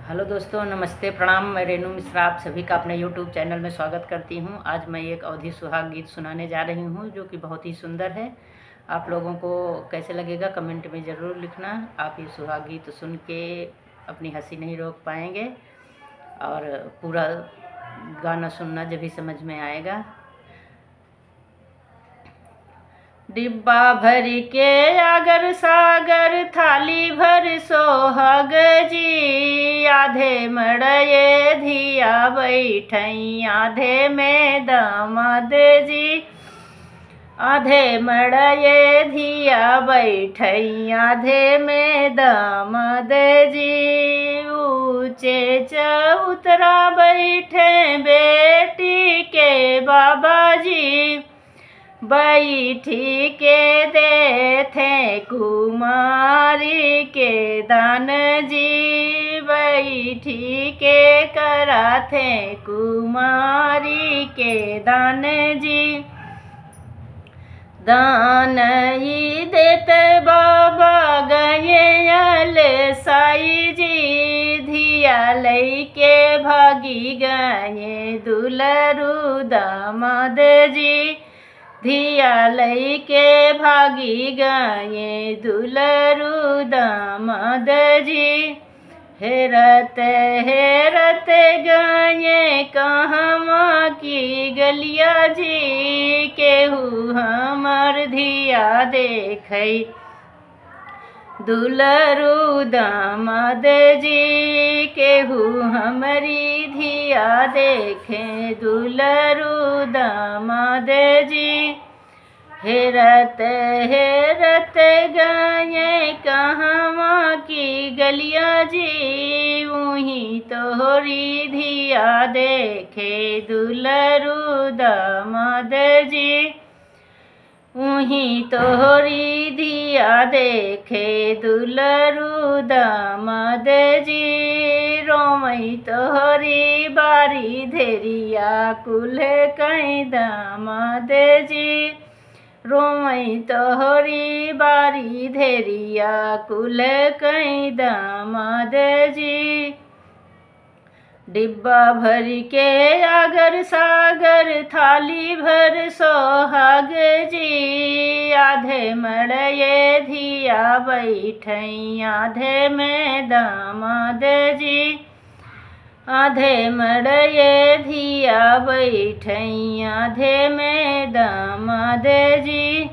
Hello दोस्तों, नमस्ते, प्रणाम। मैं रेणु मिश्रा आप सभी का अपने यूट्यूब चैनल में स्वागत करती हूं। आज मैं एक अवधी सुहाग गीत सुनाने जा रही हूं जो कि बहुत ही सुंदर है। आप लोगों को कैसे लगेगा कमेंट में ज़रूर लिखना। आप ये सुहाग गीत सुन के अपनी हंसी नहीं रोक पाएंगे और पूरा गाना सुनना जब भी समझ में आएगा। डिब्बा भर के आगर सागर थाली भर सोहाग जी, आधे मड़ये धिया बैठई आधे में दामाद जी, आधे मड़ये धिया बैठई आधे में दामाद जी। ऊंचे चौतरा बैठे बेटी के बाबा जी, बैठी के देथे कुमारी के दान जी, बैठी के कराथे कुमारी के दान जी। दान ही देते बाबा गयल साई जी, धिया लैके भागी गए दुलरू दामाद जी, धिया लैके भागी गए दुलरू दामाद जी। हेरत हेरत गए कहवा की गलिया जी, केहू हमर धिया देखै दुलरू दामाद जी, केहू हमारी धिया देखे दुलरू दामाद जी। हेरत हेरत गए कहवा की गलिया जी, वहीं तोहरी धिया देखे दुलरू दामाद जी, वहीं तोहरी धिया देखे दुलरू दामाद जी। रोमई तोहरी बारी धेरिया कुल कई दामाद जी, रोमई तोहरी बारी धेरिया कुल कई दामाद जी। डिब्बा भर के आगर सागर थाली भर सोहाग जी, आधे मड़ये धिया बैठई आधे में दामाद जी, आधे मड़ये धिया बैठई आधे में दामाद जी।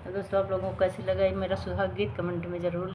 तो दोस्तों, आप लोगों को कैसे लगा मेरा सुहाग गीत कमेंट में ज़रूर